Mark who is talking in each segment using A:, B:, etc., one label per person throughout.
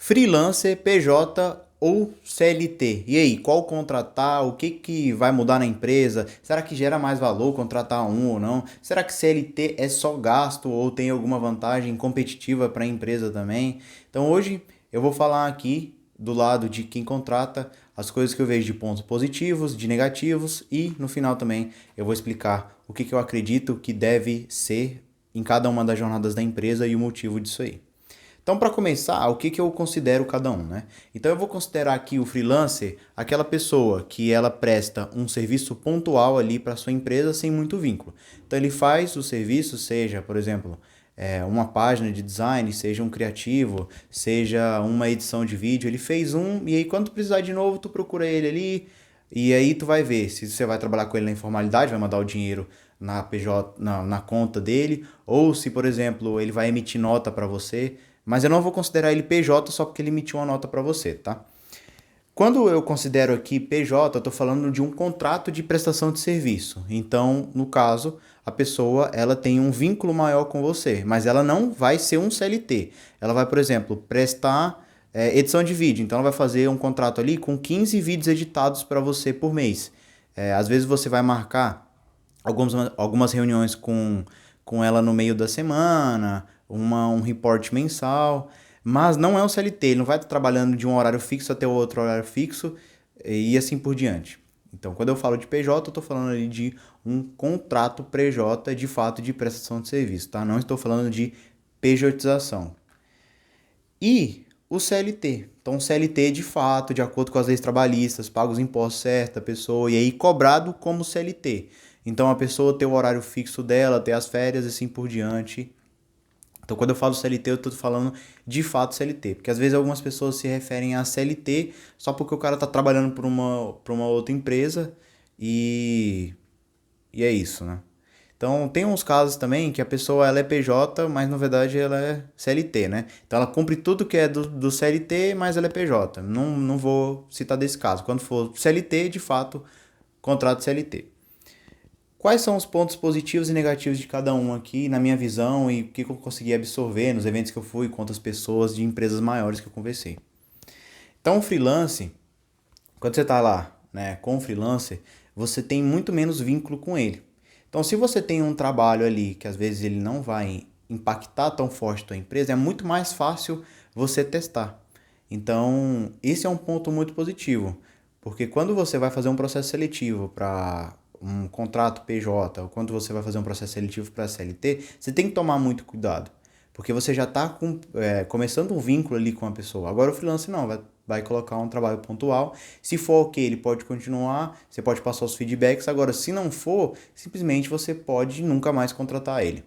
A: Freelancer, PJ ou CLT? E aí, qual contratar? O que que vai mudar na empresa? Será que gera mais valor contratar um ou não? Será que CLT é só gasto ou tem alguma vantagem competitiva para a empresa também? Então hoje eu vou falar aqui do lado de quem contrata, as coisas que eu vejo de pontos positivos, de negativos e no final também eu vou explicar o que que eu acredito que deve ser em cada uma das jornadas da empresa e o motivo disso aí. Então, para começar, o que que eu considero cada um, né? Então, eu vou considerar aqui o freelancer aquela pessoa que ela presta um serviço pontual ali para sua empresa sem muito vínculo. Então, ele faz o serviço, seja, por exemplo, uma página de design, seja um criativo, seja uma edição de vídeo, ele fez um e aí quando tu precisar de novo, tu procura ele ali e aí tu vai ver se você vai trabalhar com ele na informalidade, vai mandar o dinheiro na PJ, na conta dele, ou se, por exemplo, ele vai emitir nota para você, mas eu não vou considerar ele PJ só porque ele emitiu uma nota para você, tá? Quando eu considero aqui PJ, eu estou falando de um contrato de prestação de serviço. Então, no caso, a pessoa ela tem um vínculo maior com você, mas ela não vai ser um CLT. Ela vai, por exemplo, prestar edição de vídeo. Então, ela vai fazer um contrato ali com 15 vídeos editados para você por mês. Às vezes você vai marcar algumas reuniões com ela no meio da semana, um report mensal, mas não é um CLT, ele não vai estar trabalhando de um horário fixo até o outro horário fixo e assim por diante. Então, quando eu falo de PJ, eu estou falando ali de um contrato PJ de fato de prestação de serviço, tá? Não estou falando de pejotização. E o CLT. Então, o CLT, de fato, de acordo com as leis trabalhistas, paga os impostos certa pessoa e aí cobrado como CLT. Então, a pessoa ter o horário fixo dela, ter as férias e assim por diante. Então, quando eu falo CLT, eu estou falando de fato CLT. Porque às vezes algumas pessoas se referem a CLT só porque o cara está trabalhando por uma outra empresa e é isso, né? Então, tem uns casos também que a pessoa ela é PJ, mas na verdade ela é CLT, né? Então, ela cumpre tudo que é do CLT, mas ela é PJ. Não vou citar desse caso. Quando for CLT, de fato, contrato CLT. Quais são os pontos positivos e negativos de cada um aqui, na minha visão, e o que eu consegui absorver nos eventos que eu fui com outras pessoas de empresas maiores que eu conversei? Então, o freelance, quando você está lá, né, com o freelancer, você tem muito menos vínculo com ele. Então, se você tem um trabalho ali que às vezes ele não vai impactar tão forte a tua empresa, é muito mais fácil você testar. Então, esse é um ponto muito positivo, porque quando você vai fazer um processo seletivo para um contrato PJ, ou quando você vai fazer um processo seletivo para CLT, você tem que tomar muito cuidado, porque você já está começando um vínculo ali com a pessoa. Agora o freelancer não, vai colocar um trabalho pontual. Se for ok, ele pode continuar, você pode passar os feedbacks. Agora, se não for, simplesmente você pode nunca mais contratar ele.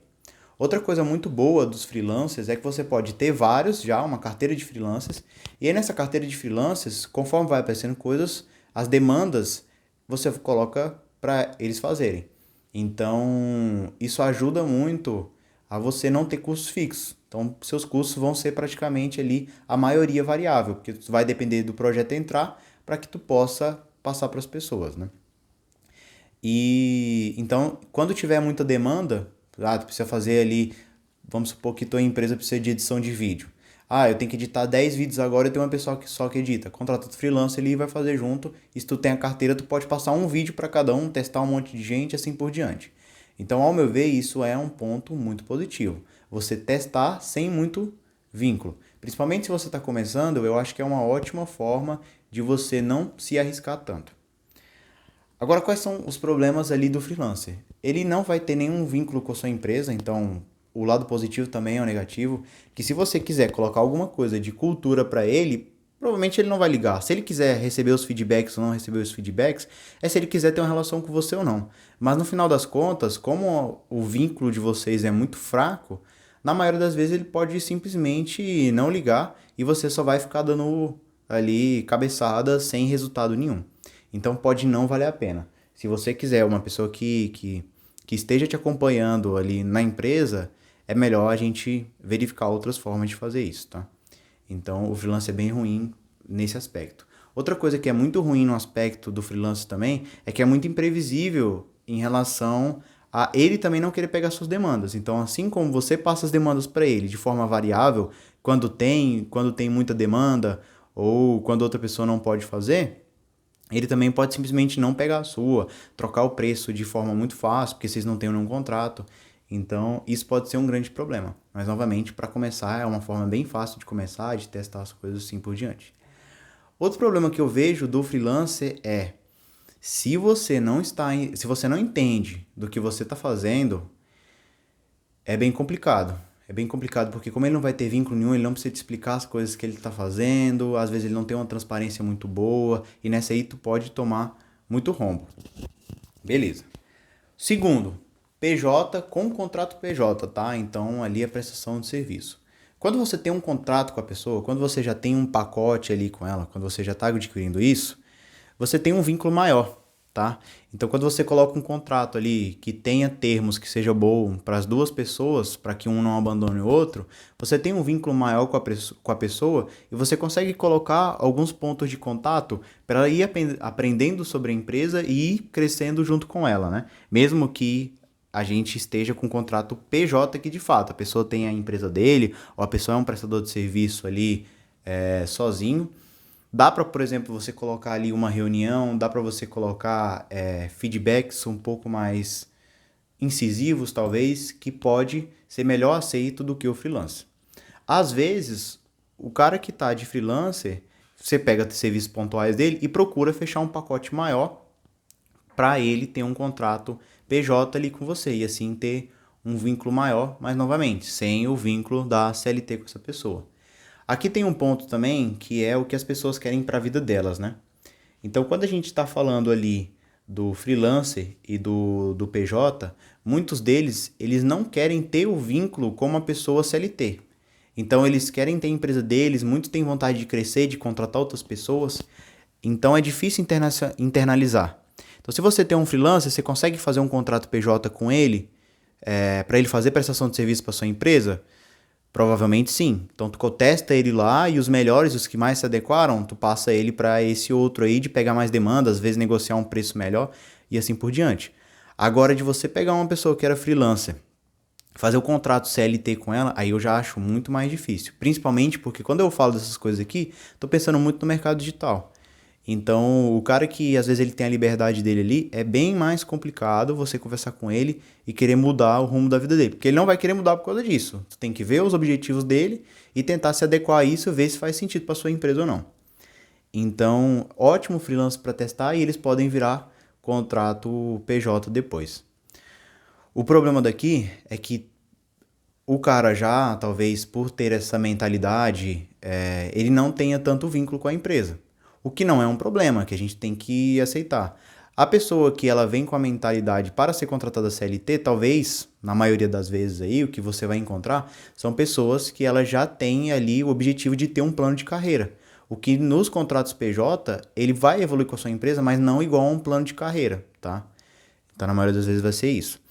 A: Outra coisa muito boa dos freelancers é que você pode ter vários já, uma carteira de freelancers, e aí nessa carteira de freelancers, conforme vai aparecendo coisas, as demandas você coloca para eles fazerem. Então, isso ajuda muito a você não ter custos fixos. Então, seus custos vão ser praticamente ali a maioria variável, porque vai depender do projeto entrar para que tu possa passar para as pessoas, né? E então, quando tiver muita demanda, tu precisa fazer ali, vamos supor que tua empresa precisa de edição de vídeo. Eu tenho que editar 10 vídeos agora, eu tenho uma pessoa que só que edita. Contrata o freelancer, ele vai fazer junto. E se tu tem a carteira, tu pode passar um vídeo para cada um, testar um monte de gente, assim por diante. Então, ao meu ver, isso é um ponto muito positivo. Você testar sem muito vínculo. Principalmente se você está começando, eu acho que é uma ótima forma de você não se arriscar tanto. Agora, quais são os problemas ali do freelancer? Ele não vai ter nenhum vínculo com a sua empresa, então o lado positivo também é o negativo, que se você quiser colocar alguma coisa de cultura para ele, provavelmente ele não vai ligar. Se ele quiser receber os feedbacks ou não receber os feedbacks, é se ele quiser ter uma relação com você ou não. Mas no final das contas, como o vínculo de vocês é muito fraco, na maioria das vezes ele pode simplesmente não ligar e você só vai ficar dando ali cabeçada sem resultado nenhum. Então pode não valer a pena. Se você quiser uma pessoa que esteja te acompanhando ali na empresa, é melhor a gente verificar outras formas de fazer isso, tá? Então o freelance é bem ruim nesse aspecto. Outra coisa que é muito ruim no aspecto do freelance também é que é muito imprevisível em relação a ele também não querer pegar suas demandas. Então, assim como você passa as demandas para ele de forma variável, quando tem muita demanda ou quando outra pessoa não pode fazer, ele também pode simplesmente não pegar a sua, trocar o preço de forma muito fácil, porque vocês não têm nenhum contrato. Então, isso pode ser um grande problema. Mas, novamente, para começar, é uma forma bem fácil de começar, de testar as coisas assim por diante. Outro problema que eu vejo do freelancer é, se você não entende do que você está fazendo, é bem complicado. É bem complicado porque como ele não vai ter vínculo nenhum, ele não precisa te explicar as coisas que ele está fazendo, às vezes ele não tem uma transparência muito boa, e nessa aí tu pode tomar muito rombo. Beleza. Segundo, PJ com contrato PJ, tá? Então ali é prestação de serviço. Quando você tem um contrato com a pessoa, quando você já tem um pacote ali com ela, quando você já está adquirindo isso, você tem um vínculo maior, tá? Então, quando você coloca um contrato ali que tenha termos que seja bom para as duas pessoas, para que um não abandone o outro, você tem um vínculo maior com a pessoa e você consegue colocar alguns pontos de contato para ela ir aprendendo sobre a empresa e ir crescendo junto com ela, né? Mesmo que a gente esteja com um contrato PJ que de fato a pessoa tem a empresa dele ou a pessoa é um prestador de serviço ali sozinho. Dá para, por exemplo, você colocar ali uma reunião, dá para você colocar feedbacks um pouco mais incisivos, talvez, que pode ser melhor aceito do que o freelancer. Às vezes, o cara que está de freelancer, você pega os serviços pontuais dele e procura fechar um pacote maior para ele ter um contrato PJ ali com você e assim ter um vínculo maior, mas novamente, sem o vínculo da CLT com essa pessoa. Aqui tem um ponto também que é o que as pessoas querem para a vida delas, né? Então, quando a gente está falando ali do freelancer e do PJ, muitos deles, eles não querem ter o vínculo com uma pessoa CLT. Então, eles querem ter a empresa deles, muitos têm vontade de crescer, de contratar outras pessoas. Então, é difícil internalizar. Então, se você tem um freelancer, você consegue fazer um contrato PJ com ele, para ele fazer prestação de serviço para sua empresa? Provavelmente sim. Então tu testa ele lá e os melhores, os que mais se adequaram, tu passa ele para esse outro aí de pegar mais demanda, às vezes negociar um preço melhor e assim por diante. Agora de você pegar uma pessoa que era freelancer, fazer o contrato CLT com ela, aí eu já acho muito mais difícil. Principalmente porque quando eu falo dessas coisas aqui, tô pensando muito no mercado digital. Então, o cara que às vezes ele tem a liberdade dele ali, é bem mais complicado você conversar com ele e querer mudar o rumo da vida dele. Porque ele não vai querer mudar por causa disso. Tu tem que ver os objetivos dele e tentar se adequar a isso, ver se faz sentido para sua empresa ou não. Então, ótimo freelance para testar e eles podem virar contrato PJ depois. O problema daqui é que o cara já, talvez por ter essa mentalidade, ele não tenha tanto vínculo com a empresa. O que não é um problema, que a gente tem que aceitar. A pessoa que ela vem com a mentalidade para ser contratada CLT, talvez, na maioria das vezes aí, o que você vai encontrar são pessoas que ela já têm ali o objetivo de ter um plano de carreira. O que nos contratos PJ, ele vai evoluir com a sua empresa, mas não igual a um plano de carreira, tá? Então, na maioria das vezes vai ser isso.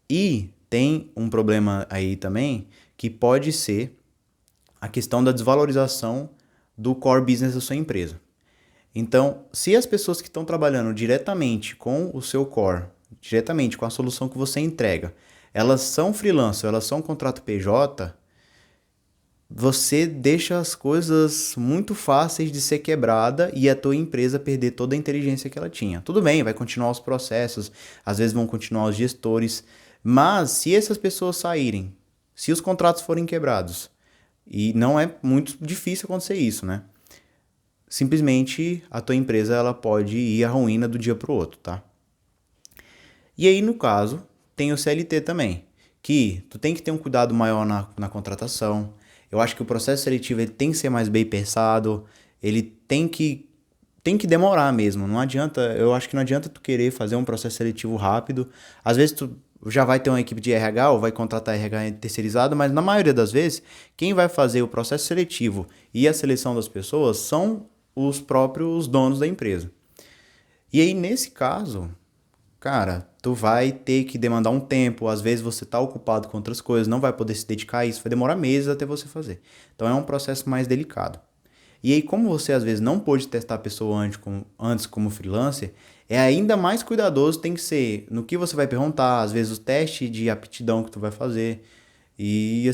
A: E tem um problema aí também, que pode ser a questão da desvalorização do core business da sua empresa. Então, se as pessoas que estão trabalhando diretamente com o seu core, diretamente com a solução que você entrega, elas são freelancer, elas são contrato PJ, você deixa as coisas muito fáceis de ser quebrada e a tua empresa perder toda a inteligência que ela tinha. Tudo bem, vai continuar os processos, às vezes vão continuar os gestores, mas se essas pessoas saírem, se os contratos forem quebrados, e não é muito difícil acontecer isso, né? Simplesmente a tua empresa ela pode ir à ruína do dia para o outro, tá? E aí, no caso, tem o CLT também, que tu tem que ter um cuidado maior na contratação. Eu acho que o processo seletivo ele tem que ser mais bem pensado, ele tem que demorar mesmo. Não adianta, eu acho que não adianta tu querer fazer um processo seletivo rápido. Às vezes tu já vai ter uma equipe de RH ou vai contratar RH terceirizado, mas na maioria das vezes, quem vai fazer o processo seletivo e a seleção das pessoas são os próprios donos da empresa. E aí, nesse caso, cara, tu vai ter que demandar um tempo, às vezes você tá ocupado com outras coisas, não vai poder se dedicar a isso, vai demorar meses até você fazer. Então é um processo mais delicado. E aí, como você às vezes não pôde testar a pessoa antes como freelancer, é ainda mais cuidadoso tem que ser no que você vai perguntar, às vezes o teste de aptidão que tu vai fazer e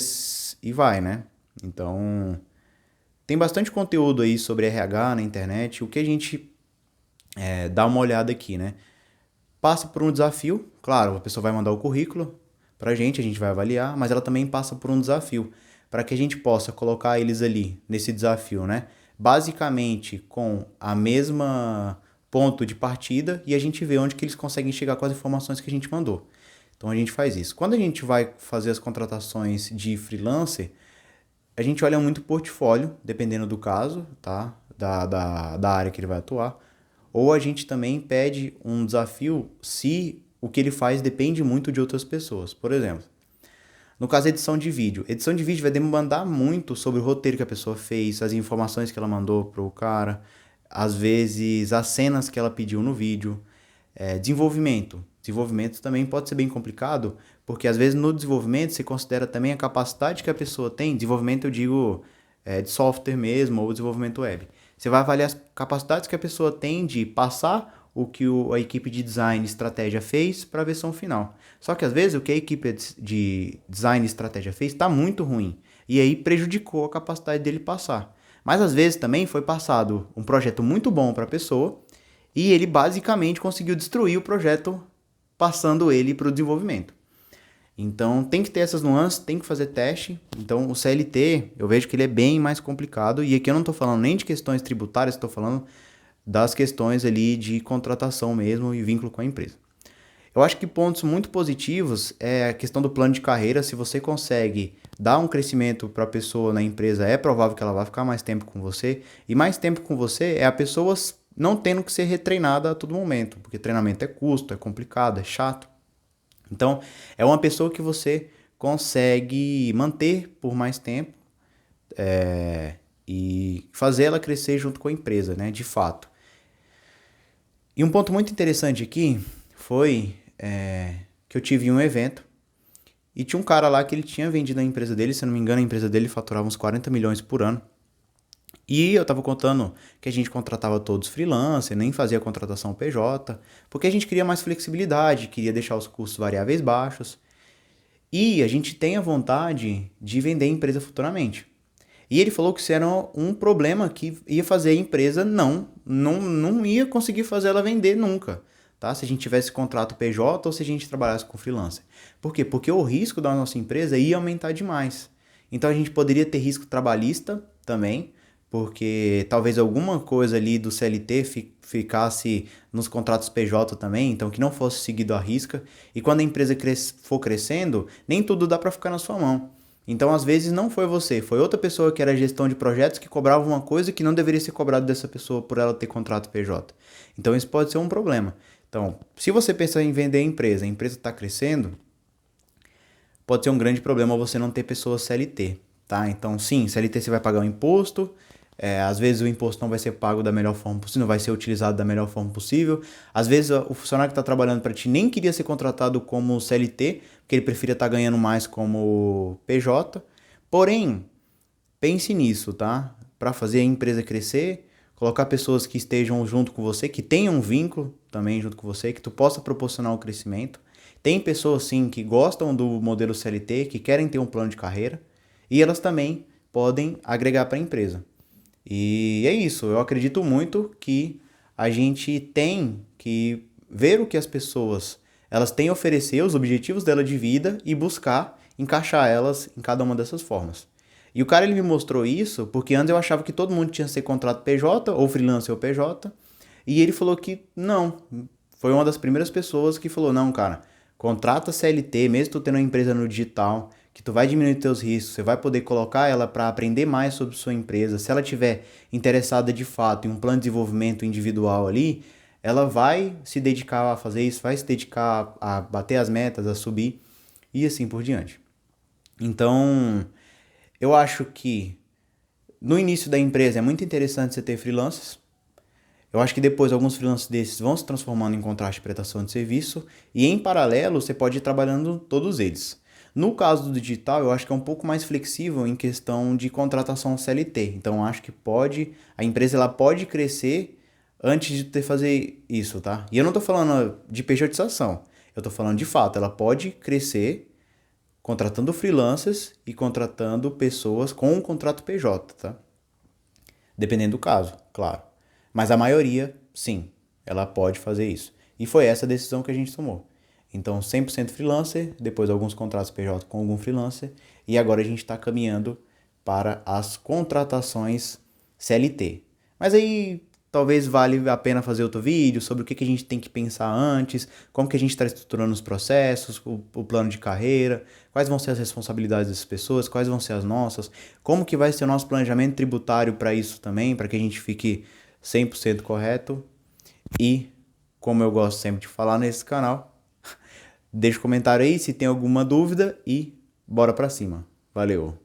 A: vai, né? Então, tem bastante conteúdo aí sobre RH na internet. O que a gente dá uma olhada aqui, né? Passa por um desafio, claro, a pessoa vai mandar o currículo pra gente, a gente vai avaliar, mas ela também passa por um desafio, para que a gente possa colocar eles ali nesse desafio, né? Basicamente com a mesma ponto de partida e a gente vê onde que eles conseguem chegar com as informações que a gente mandou. Então a gente faz isso. Quando a gente vai fazer as contratações de freelancer, a gente olha muito o portfólio, dependendo do caso, tá? Da área que ele vai atuar. Ou a gente também pede um desafio se o que ele faz depende muito de outras pessoas. Por exemplo, no caso edição de vídeo. Edição de vídeo vai demandar muito sobre o roteiro que a pessoa fez, as informações que ela mandou pro cara, às vezes as cenas que ela pediu no vídeo. Desenvolvimento. Desenvolvimento também pode ser bem complicado, porque às vezes no desenvolvimento você considera também a capacidade que a pessoa tem. Desenvolvimento eu digo de software mesmo, ou desenvolvimento web. Você vai avaliar as capacidades que a pessoa tem de passar o que a equipe de design e estratégia fez para a versão final. Só que às vezes o que a equipe de design e estratégia fez está muito ruim. E aí prejudicou a capacidade dele passar. Mas às vezes também foi passado um projeto muito bom para a pessoa e ele basicamente conseguiu destruir o projeto passando ele para o desenvolvimento. Então tem que ter essas nuances, tem que fazer teste. Então o CLT, eu vejo que ele é bem mais complicado. E aqui eu não estou falando nem de questões tributárias, estou falando das questões ali de contratação mesmo e vínculo com a empresa. Eu acho que pontos muito positivos é a questão do plano de carreira. Se você consegue dar um crescimento para a pessoa na empresa, é provável que ela vai ficar mais tempo com você. E mais tempo com você é a pessoa não tendo que ser retreinada a todo momento, porque treinamento é custo, é complicado, é chato. Então, é uma pessoa que você consegue manter por mais tempo e fazer ela crescer junto com a empresa, né? De fato. E um ponto muito interessante aqui foi que eu tive um evento e tinha um cara lá que ele tinha vendido a empresa dele, se eu não me engano, a empresa dele faturava uns 40 milhões por ano. E eu tava contando que a gente contratava todos freelancer, nem fazia contratação PJ, porque a gente queria mais flexibilidade, queria deixar os custos variáveis baixos. E a gente tem a vontade de vender a empresa futuramente. E ele falou que isso era um problema que ia fazer a empresa não ia conseguir fazer ela vender nunca, tá? Se a gente tivesse contrato PJ ou se a gente trabalhasse com freelancer. Por quê? Porque o risco da nossa empresa ia aumentar demais. Então a gente poderia ter risco trabalhista também, porque talvez alguma coisa ali do CLT ficasse nos contratos PJ também, então que não fosse seguido à risca. E quando a empresa for crescendo, nem tudo dá para ficar na sua mão. Então, às vezes, não foi você, foi outra pessoa que era gestão de projetos que cobrava uma coisa que não deveria ser cobrado dessa pessoa por ela ter contrato PJ. Então, isso pode ser um problema. Então, se você pensar em vender a empresa está crescendo, pode ser um grande problema você não ter pessoas CLT, tá? Então, sim, CLT você vai pagar um imposto, às vezes o imposto não vai ser pago da melhor forma possível, não vai ser utilizado da melhor forma possível. Às vezes o funcionário que está trabalhando para ti nem queria ser contratado como CLT, porque ele preferia estar ganhando mais como PJ. Porém, pense nisso, tá? Para fazer a empresa crescer, colocar pessoas que estejam junto com você, que tenham um vínculo também junto com você, que tu possa proporcionar o crescimento. Tem pessoas, sim, que gostam do modelo CLT, que querem ter um plano de carreira, e elas também podem agregar para a empresa. E é isso, eu acredito muito que a gente tem que ver o que as pessoas elas têm a oferecer, os objetivos dela de vida e buscar encaixar elas em cada uma dessas formas. E o cara ele me mostrou isso porque antes eu achava que todo mundo tinha que ser contrato PJ ou freelancer ou PJ, e ele falou que não, foi uma das primeiras pessoas que falou, não, cara, contrata CLT, mesmo tu tendo uma empresa no digital, que tu vai diminuir teus riscos, você vai poder colocar ela para aprender mais sobre sua empresa. Se ela tiver interessada de fato em um plano de desenvolvimento individual ali, ela vai se dedicar a fazer isso, vai se dedicar a bater as metas, a subir e assim por diante. Então, eu acho que no início da empresa é muito interessante você ter freelancers. Eu acho que depois alguns freelancers desses vão se transformando em contrato de prestação de serviço e em paralelo você pode ir trabalhando todos eles. No caso do digital, eu acho que é um pouco mais flexível em questão de contratação CLT. Então, eu acho que a empresa ela pode crescer antes de ter fazer isso, tá? E eu não estou falando de pejotização. Eu estou falando de fato, ela pode crescer contratando freelancers e contratando pessoas com um contrato PJ, tá? Dependendo do caso, claro. Mas a maioria, sim, ela pode fazer isso. E foi essa a decisão que a gente tomou. Então, 100% freelancer, depois alguns contratos PJ com algum freelancer, e agora a gente está caminhando para as contratações CLT. Mas aí talvez vale a pena fazer outro vídeo sobre o que a gente tem que pensar antes, como que a gente está estruturando os processos, o plano de carreira, quais vão ser as responsabilidades dessas pessoas, quais vão ser as nossas, como que vai ser o nosso planejamento tributário para isso também, para que a gente fique 100% correto. E, como eu gosto sempre de falar nesse canal, deixa um comentário aí se tem alguma dúvida e bora pra cima. Valeu!